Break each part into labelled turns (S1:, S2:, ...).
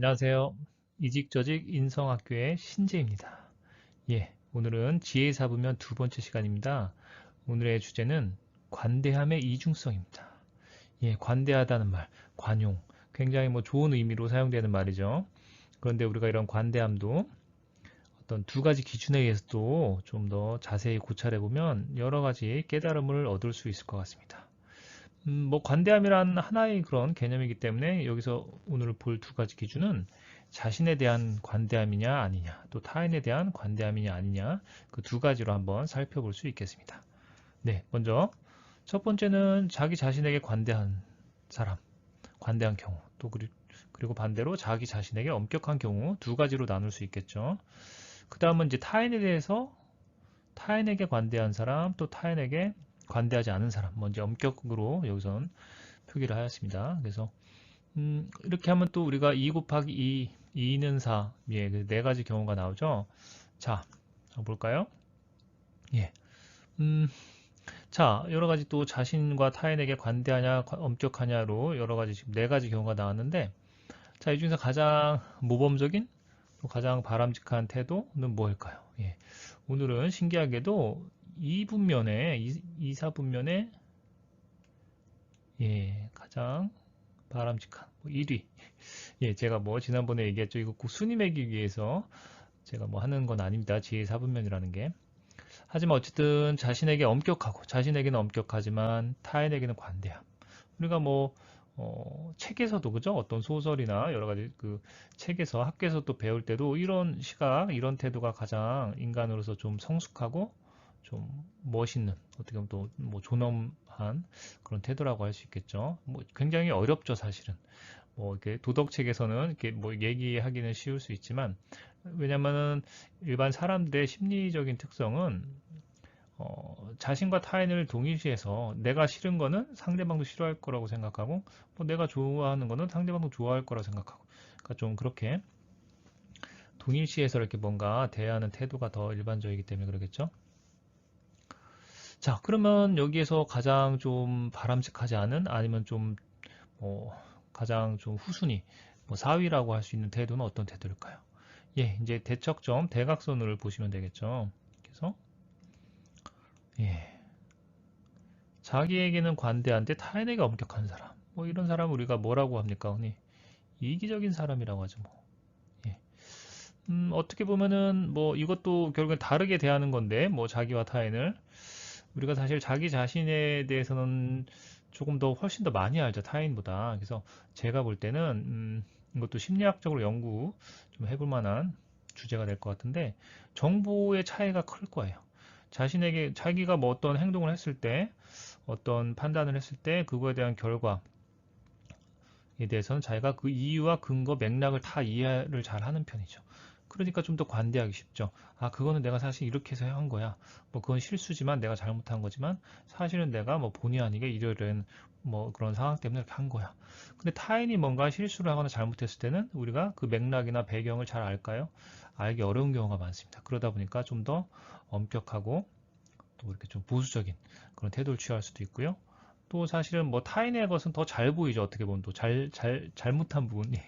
S1: 안녕하세요. 이직저직 인성학교의 신재입니다. 예, 오늘은 지혜사부면 두 번째 시간입니다. 오늘의 주제는 관대함의 이중성입니다. 예, 관대하다는 말, 관용, 굉장히 좋은 의미로 사용되는 말이죠. 그런데 우리가 이런 관대함도 어떤 두 가지 기준에 의해서도 좀 더 자세히 고찰해 보면 여러 가지 깨달음을 얻을 수 있을 것 같습니다. 관대함이란 하나의 그런 개념이기 때문에 여기서 오늘 볼 두 가지 기준은 자신에 대한 관대함이냐 아니냐, 또 타인에 대한 관대함이냐 아니냐, 그 두 가지로 한번 살펴볼 수 있겠습니다. 네, 먼저 첫 번째는 자기 자신에게 관대한 사람, 관대한 경우, 또 그리고 반대로 자기 자신에게 엄격한 경우 두 가지로 나눌 수 있겠죠. 그 다음은 이제 타인에 대해서 타인에게 관대한 사람, 또 타인에게 관대하지 않은 사람, 먼저 엄격으로 여기서는 표기를 하였습니다. 그래서 이렇게 하면 또 우리가 2 곱하기 2는 4, 예, 네 가지 경우가 나오죠. 자, 한번 볼까요? 예, 자, 여러 가지 또 자신과 타인에게 관대하냐, 엄격하냐로 여러 가지 지금 네 가지 경우가 나왔는데, 자, 이 중에서 가장 모범적인, 또 가장 바람직한 태도는 뭐일까요? 예, 오늘은 신기하게도 2분면에, 4분면에, 예, 가장 바람직한 1위. 예, 제가 지난번에 얘기했죠. 이거 꼭 순위 매기기 위해서 제가 하는 건 아닙니다. 지혜 4분면이라는 게. 하지만 어쨌든 자신에게 엄격하고 자신에게는 엄격하지만 타인에게는 관대함. 우리가 책에서도 그죠? 어떤 소설이나 여러 가지 그 책에서 학교에서 또 배울 때도 이런 시각, 이런 태도가 가장 인간으로서 좀 성숙하고 좀 멋있는 어떻게 보면 또 존엄한 그런 태도라고 할 수 있겠죠. 굉장히 어렵죠, 사실은. 이렇게 도덕책에서는 이렇게 얘기하기는 쉬울 수 있지만 왜냐면은 일반 사람들의 심리적인 특성은 자신과 타인을 동일시해서 내가 싫은 거는 상대방도 싫어할 거라고 생각하고 내가 좋아하는 거는 상대방도 좋아할 거라고 생각하고 그러니까 좀 그렇게 동일시해서 이렇게 뭔가 대하는 태도가 더 일반적이기 때문에 그러겠죠. 자, 그러면 여기에서 가장 좀 바람직하지 않은 아니면 좀 가장 좀 후순위 4위라고 할 수 있는 태도는 어떤 태도일까요? 예, 이제 대척점 대각선을 보시면 되겠죠. 그래서 예, 자기에게는 관대한데 타인에게 엄격한 사람. 이런 사람 우리가 뭐라고 합니까? 흔히 이기적인 사람이라고 하죠. 예. 어떻게 보면은 이것도 결국엔 다르게 대하는 건데 자기와 타인을 우리가 사실 자기 자신에 대해서는 조금 더 훨씬 더 많이 알죠, 타인보다. 그래서 제가 볼 때는 이것도 심리학적으로 연구 좀 해볼 만한 주제가 될 것 같은데 정보의 차이가 클 거예요. 자신에게 자기가 어떤 행동을 했을 때 어떤 판단을 했을 때 그거에 대한 결과에 대해서는 자기가 그 이유와 근거, 맥락을 다 이해를 잘 하는 편이죠. 그러니까 좀 더 관대하기 쉽죠. 아, 그거는 내가 사실 이렇게 해서 한 거야. 그건 실수지만 내가 잘못한 거지만 사실은 내가 본의 아니게 이러이러한 그런 상황 때문에 이렇게 한 거야. 근데 타인이 뭔가 실수를 하거나 잘못했을 때는 우리가 그 맥락이나 배경을 잘 알까요? 알기 어려운 경우가 많습니다. 그러다 보니까 좀 더 엄격하고 또 이렇게 좀 보수적인 그런 태도를 취할 수도 있고요. 또 사실은 타인의 것은 더 잘 보이죠. 어떻게 보면 또 잘못한 부분이.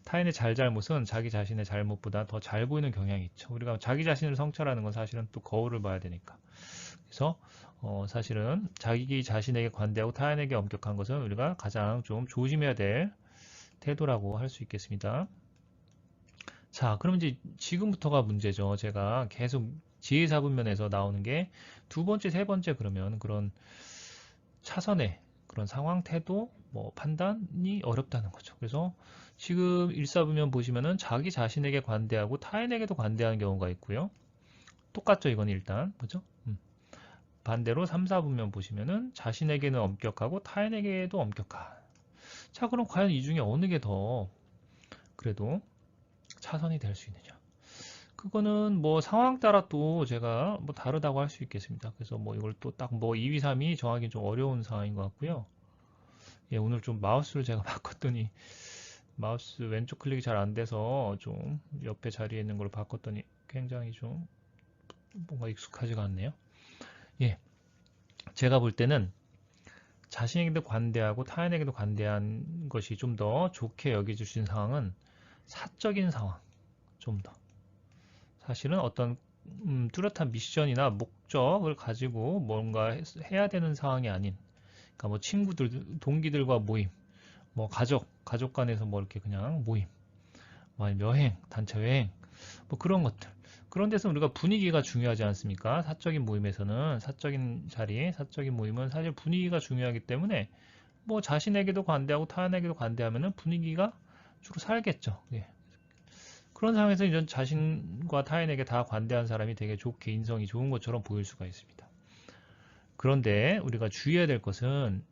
S1: 타인의 잘못은 자기 자신의 잘못보다 더 잘 보이는 경향이 있죠. 우리가 자기 자신을 성찰하는 건 사실은 또 거울을 봐야 되니까. 그래서 사실은 자기 자신에게 관대하고 타인에게 엄격한 것은 우리가 가장 좀 조심해야 될 태도라고 할 수 있겠습니다. 자, 그럼 이제 지금부터가 문제죠. 제가 계속 지혜사분면에서 나오는 게 두 번째, 세 번째 그러면 그런 차선의 그런 상황, 태도, 판단이 어렵다는 거죠. 그래서 지금 1사분면 보시면은 자기 자신에게 관대하고 타인에게도 관대한 경우가 있고요. 똑같죠, 이건 일단. 그죠? 반대로 3, 4분면 보시면은 자신에게는 엄격하고 타인에게도 엄격한. 자, 그럼 과연 이 중에 어느 게 더 그래도 차선이 될 수 있느냐? 그거는 상황 따라 또 제가 다르다고 할 수 있겠습니다. 그래서 이걸 또 딱 2위, 3위 정하기 좀 어려운 상황인 것 같고요. 예, 오늘 좀 마우스를 제가 바꿨더니 마우스 왼쪽 클릭이 잘 안 돼서 좀 옆에 자리에 있는 걸 바꿨더니 굉장히 좀 뭔가 익숙하지가 않네요. 예, 제가 볼 때는 자신에게도 관대하고 타인에게도 관대한 것이 좀 더 좋게 여겨질 수 있는 상황은 사적인 상황, 좀 더. 사실은 어떤 뚜렷한 미션이나 목적을 가지고 뭔가 해야 되는 상황이 아닌, 그러니까 뭐 친구들, 동기들과 모임, 뭐 가족 간에서 뭐 이렇게 그냥 모임, 뭐 아니면 여행, 단체 여행, 뭐 그런 것들. 그런 데서 우리가 분위기가 중요하지 않습니까? 사적인 모임에서는, 사적인 자리, 사적인 모임은 사실 분위기가 중요하기 때문에 뭐 자신에게도 관대하고 타인에게도 관대하면은 분위기가 주로 살겠죠. 예. 그런 상황에서 이제 자신과 타인에게 다 관대한 사람이 되게 좋게 인성이 좋은 것처럼 보일 수가 있습니다. 그런데 우리가 주의해야 될 것은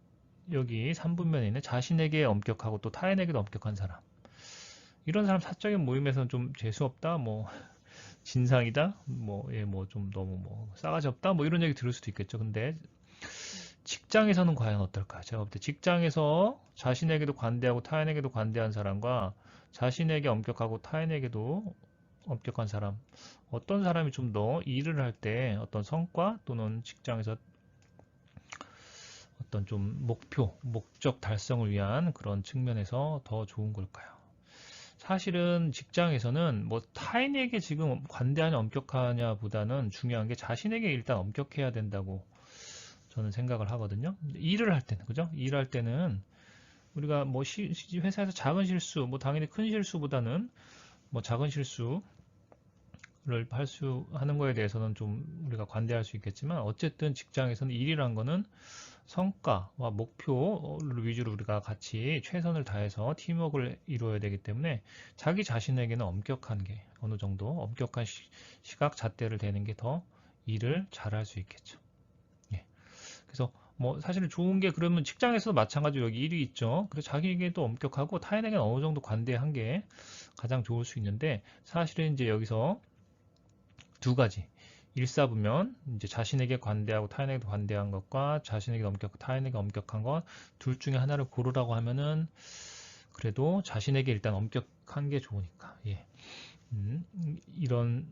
S1: 여기 3분면에 있는 자신에게 엄격하고 또 타인에게도 엄격한 사람. 이런 사람 사적인 모임에서는 좀 재수없다, 뭐 진상이다, 뭐 예, 뭐 좀 너무 뭐 싸가지 없다, 뭐 이런 얘기 들을 수도 있겠죠. 근데 직장에서는 과연 어떨까요? 제가 볼 때 직장에서 자신에게도 관대하고 타인에게도 관대한 사람과 자신에게 엄격하고 타인에게도 엄격한 사람, 어떤 사람이 좀 더 일을 할 때 어떤 성과 또는 직장에서 어떤 좀 목표, 목적 달성을 위한 그런 측면에서 더 좋은 걸까요? 사실은 직장에서는 뭐 타인에게 지금 관대하냐 엄격하냐 보다는 중요한 게 자신에게 일단 엄격해야 된다고 저는 생각을 하거든요. 일을 할 때는, 그죠? 일할 때는 우리가 뭐 회사에서 작은 실수, 뭐 당연히 큰 실수보다는 뭐 작은 실수를 하는 거에 대해서는 좀 우리가 관대할 수 있겠지만 어쨌든 직장에서는 일이란 거는 성과와 목표를 위주로 우리가 같이 최선을 다해서 팀워크를 이루어야 되기 때문에 자기 자신에게는 엄격한 게 어느 정도 엄격한 시각 잣대를 대는 게 더 일을 잘할 수 있겠죠. 예. 그래서 뭐 사실 좋은 게 그러면 직장에서도 마찬가지로 여기 일이 있죠. 그래서 자기에게도 엄격하고 타인에게는 어느 정도 관대한 게 가장 좋을 수 있는데 사실은 이제 여기서 두 가지 일사분면 이제 자신에게 관대하고 타인에게도 관대한 것과 자신에게 엄격 타인에게 엄격한 것 둘 중에 하나를 고르라고 하면은 그래도 자신에게 일단 엄격한 게 좋으니까 예. 이런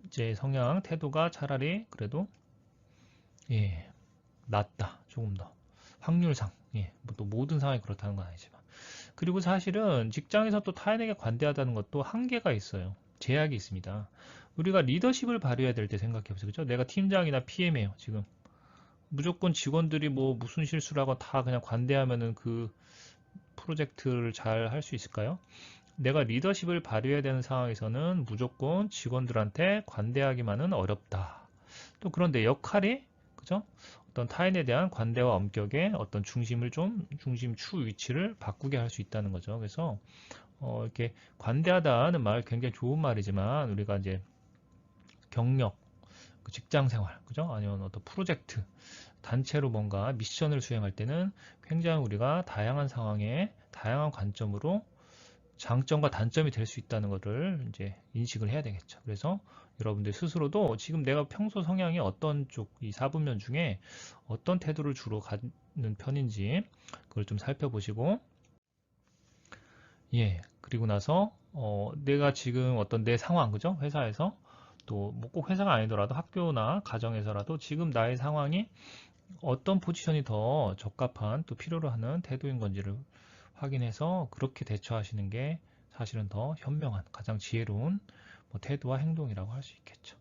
S1: 이제 성향 태도가 차라리 그래도 예 낫다 조금 더 확률상 예. 뭐또 모든 상황이 그렇다는 건 아니지만 그리고 사실은 직장에서 또 타인에게 관대하다는 것도 한계가 있어요. 제약이 있습니다. 우리가 리더십을 발휘해야 될 때 생각해 보세요. 그죠? 내가 팀장이나 PM이에요, 지금. 무조건 직원들이 뭐 무슨 실수를 하고 다 그냥 관대하면은 그 프로젝트를 잘 할 수 있을까요? 내가 리더십을 발휘해야 되는 상황에서는 무조건 직원들한테 관대하기만은 어렵다. 또 그런데 역할이, 그죠? 어떤 타인에 대한 관대와 엄격의 어떤 중심 추 위치를 바꾸게 할 수 있다는 거죠. 그래서 이렇게 관대하다는 말 굉장히 좋은 말이지만 우리가 이제 경력, 그 직장 생활, 그죠? 아니면 어떤 프로젝트, 단체로 뭔가 미션을 수행할 때는 굉장히 우리가 다양한 상황에 다양한 관점으로 장점과 단점이 될 수 있다는 것을 이제 인식을 해야 되겠죠. 그래서 여러분들 스스로도 지금 내가 평소 성향이 어떤 쪽, 이 4분면 중에 어떤 태도를 주로 갖는 편인지 그걸 좀 살펴보시고 예, 그리고 나서 내가 지금 어떤 내 상황, 그죠? 회사에서 또 뭐 꼭 회사가 아니더라도 학교나 가정에서라도 지금 나의 상황이 어떤 포지션이 더 적합한 또 필요로 하는 태도인 건지를 확인해서 그렇게 대처하시는 게 사실은 더 현명한, 가장 지혜로운 뭐 태도와 행동이라고 할 수 있겠죠.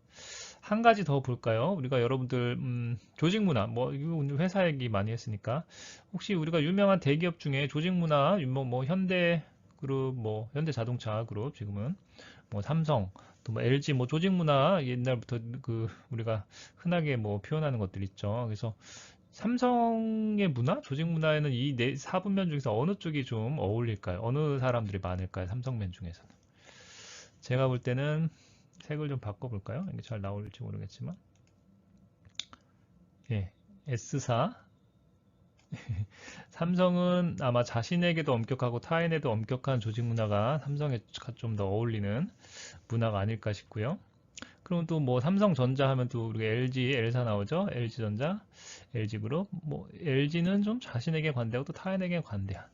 S1: 한 가지 더 볼까요? 우리가 여러분들 조직 문화, 뭐 이거 오늘 회사 얘기 많이 했으니까 혹시 우리가 유명한 대기업 중에 조직 문화, 뭐 현대 그룹, 뭐 현대 자동차 그룹 지금은 뭐 삼성, 또 뭐 LG 뭐 조직 문화 옛날부터 그 우리가 흔하게 뭐 표현하는 것들 있죠. 그래서 삼성의 문화, 조직 문화에는 이 네 4분면 중에서 어느 쪽이 좀 어울릴까요? 어느 사람들이 많을까요? 삼성맨 중에서는. 제가 볼 때는 색을 좀 바꿔볼까요? 이게 잘 나올지 모르겠지만. 예, S사. 삼성은 아마 자신에게도 엄격하고 타인에도 엄격한 조직 문화가 삼성에 좀 더 어울리는 문화가 아닐까 싶고요. 그럼 또 뭐 삼성전자 하면 또 우리가 LG, L사 나오죠? LG전자, LG그룹. 뭐 LG는 좀 자신에게 관대하고 또 타인에게 관대한.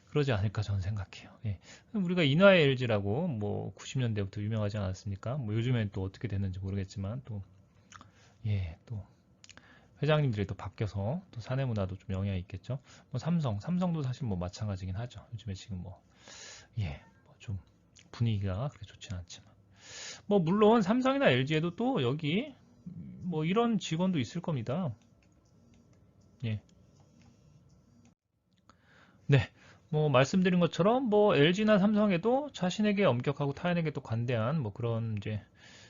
S1: 그러지 않을까 저는 생각해요. 예. 우리가 인화의 LG라고 뭐 90년대부터 유명하지 않았습니까? 뭐 요즘엔 또 어떻게 됐는지 모르겠지만 또 예, 또 회장님들이 또 바뀌어서 또 사내 문화도 좀 영향이 있겠죠. 뭐 삼성도 사실 뭐 마찬가지긴 하죠. 요즘에 지금 뭐 예, 뭐좀 분위기가 그렇게 좋지는 않지만. 뭐 물론 삼성이나 LG에도 또 여기 뭐 이런 직원도 있을 겁니다. 예. 네. 뭐 말씀드린 것처럼 뭐 LG나 삼성에도 자신에게 엄격하고 타인에게 또 관대한 뭐 그런 이제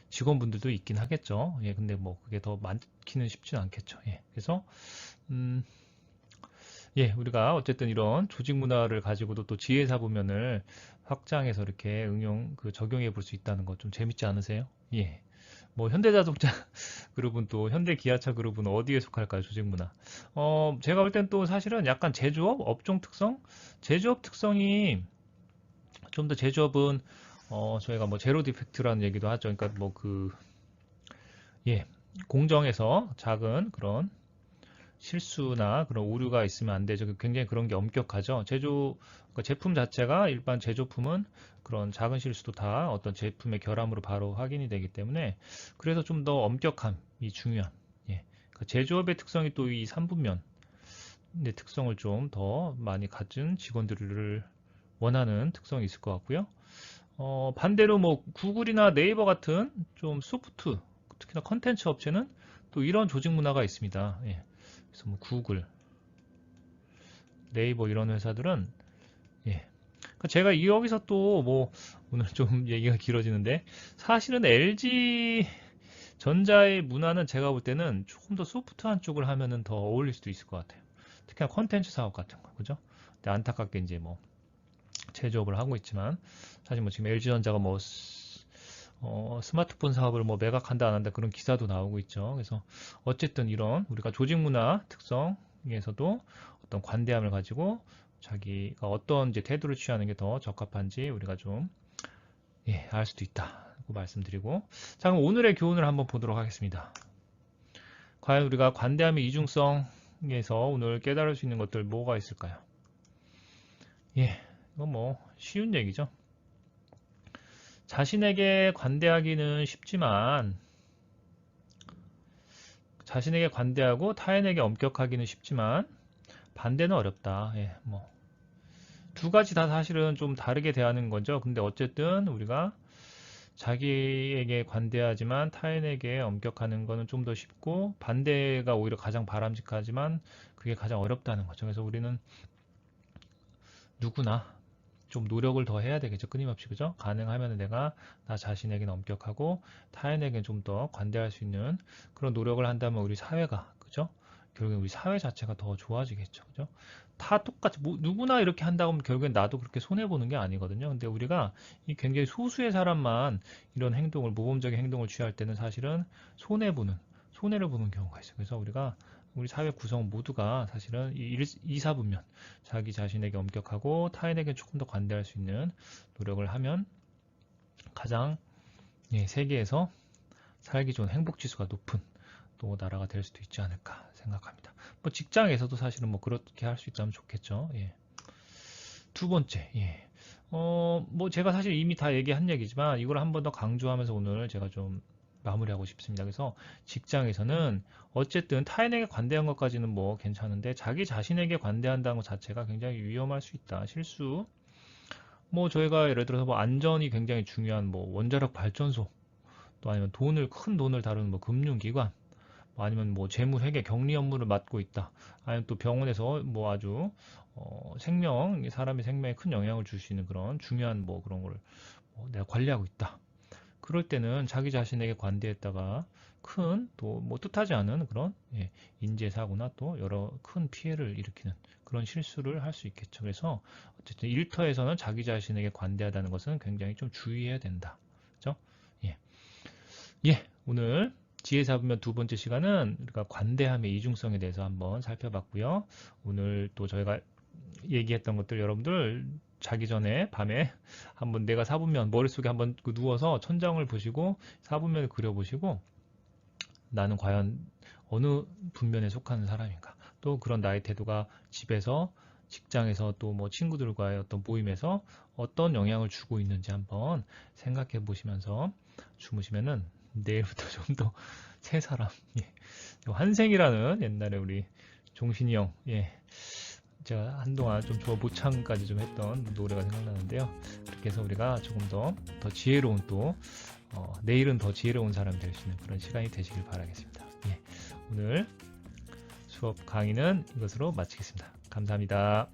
S1: 직원분들도 있긴 하겠죠. 예. 근데 뭐 그게 더 많기는 쉽지는 않겠죠. 예. 그래서 예, 우리가 어쨌든 이런 조직 문화를 가지고도 또 지혜사부면을 확장해서 이렇게 적용해 볼 수 있다는 거 좀 재밌지 않으세요? 예. 뭐 현대자동차 그룹은 또 현대기아차 그룹은 어디에 속할까요? 조직 문화. 제가 볼 땐 또 사실은 약간 제조업 업종 특성, 제조업 특성이 좀 더 제조업은 저희가 뭐 제로 디펙트라는 얘기도 하죠. 그러니까 뭐 예, 공정에서 작은 그런 실수나 그런 오류가 있으면 안 되죠. 굉장히 그런 게 엄격하죠. 그러니까 제품 자체가 일반 제조품은 그런 작은 실수도 다 어떤 제품의 결함으로 바로 확인이 되기 때문에 그래서 좀 더 엄격함이 중요한. 예. 그 제조업의 특성이 또 이 3분면의 특성을 좀 더 많이 가진 직원들을 원하는 특성이 있을 것 같고요. 반대로 뭐 구글이나 네이버 같은 좀 소프트, 특히나 컨텐츠 업체는 또 이런 조직 문화가 있습니다. 예. 그래서 뭐 구글, 네이버 이런 회사들은 예. 그러니까 제가 여기서 또 뭐 오늘 좀 얘기가 길어지는데 사실은 LG 전자의 문화는 제가 볼 때는 조금 더 소프트한 쪽을 하면은 더 어울릴 수도 있을 것 같아요. 특히나 컨텐츠 사업 같은 거, 그죠? 근데 안타깝게 이제 뭐 제조업을 하고 있지만 사실 뭐 지금 LG전자가 뭐 스마트폰 사업을 뭐 매각한다 안 한다 그런 기사도 나오고 있죠. 그래서 어쨌든 이런 우리가 조직 문화 특성에서도 어떤 관대함을 가지고 자기가 어떤 이제 태도를 취하는 게 더 적합한지 우리가 좀 예, 알 수도 있다고 말씀드리고 자 그럼 오늘의 교훈을 한번 보도록 하겠습니다. 과연 우리가 관대함의 이중성에서 오늘 깨달을 수 있는 것들 뭐가 있을까요? 예, 이건 뭐 쉬운 얘기죠. 자신에게 관대하기는 쉽지만 자신에게 관대하고 타인에게 엄격하기는 쉽지만 반대는 어렵다. 예, 뭐 두 가지 다 사실은 좀 다르게 대하는 거죠. 근데 어쨌든 우리가 자기에게 관대하지만 타인에게 엄격하는 거는 좀 더 쉽고 반대가 오히려 가장 바람직하지만 그게 가장 어렵다는 거죠. 그래서 우리는 누구나 좀 노력을 더 해야 되겠죠. 끊임없이 그죠? 가능하면 내가 나 자신에게는 엄격하고 타인에게는 좀 더 관대할 수 있는 그런 노력을 한다면 우리 사회가 그죠? 결국엔 우리 사회 자체가 더 좋아지겠죠. 그죠? 다 똑같이 뭐 누구나 이렇게 한다고 하면 결국엔 나도 그렇게 손해 보는 게 아니거든요. 근데 우리가 이 굉장히 소수의 사람만 이런 행동을 모범적인 행동을 취할 때는 사실은 손해를 보는 경우가 있어요. 그래서 우리 사회 구성 모두가 사실은 이 4분면 자기 자신에게 엄격하고 타인에게 조금 더 관대할 수 있는 노력을 하면 가장 세계에서 살기 좋은 행복 지수가 높은 또 나라가 될 수도 있지 않을까 생각합니다. 뭐 직장에서도 사실은 뭐 그렇게 할 수 있다면 좋겠죠. 예. 두 번째, 예. 뭐 제가 사실 이미 다 얘기한 얘기지만 이걸 한 번 더 강조하면서 오늘 제가 좀 마무리하고 싶습니다. 그래서 직장에서는 어쨌든 타인에게 관대한 것까지는 뭐 괜찮은데 자기 자신에게 관대한다는 것 자체가 굉장히 위험할 수 있다. 실수. 뭐 저희가 예를 들어서 뭐 안전이 굉장히 중요한 뭐 원자력 발전소 또 아니면 큰 돈을 다루는 뭐 금융기관 뭐 아니면 뭐 재무회계 격리 업무를 맡고 있다. 아니면 또 병원에서 뭐 아주 사람의 생명에 큰 영향을 줄 수 있는 그런 중요한 뭐 그런 걸 내가 관리하고 있다. 그럴 때는 자기 자신에게 관대했다가 큰 또 뭐 뜻하지 않은 그런 인재사고나 또 여러 큰 피해를 일으키는 그런 실수를 할 수 있겠죠. 그래서 어쨌든 일터에서는 자기 자신에게 관대하다는 것은 굉장히 좀 주의해야 된다. 그죠? 예. 예. 오늘 지혜 잡으면 두 번째 시간은 우리가 관대함의 이중성에 대해서 한번 살펴봤고요. 오늘 또 저희가 얘기했던 것들 여러분들 자기 전에 밤에 한번 내가 사분면 머릿속에 한번 누워서 천장을 보시고 사분면을 그려보시고 나는 과연 어느 분면에 속하는 사람인가 또 그런 나의 태도가 집에서 직장에서 또 뭐 친구들과의 어떤 모임에서 어떤 영향을 주고 있는지 한번 생각해 보시면서 주무시면은 내일부터 좀 더 새 사람 환생이라는 옛날에 우리 종신이 형 제가 한동안 좀 저 모창까지 좀 했던 노래가 생각나는데요. 그렇게 해서 우리가 조금 더 지혜로운 또 내일은 더 지혜로운 사람이 될 수 있는 그런 시간이 되시길 바라겠습니다. 예, 오늘 수업 강의는 이것으로 마치겠습니다. 감사합니다.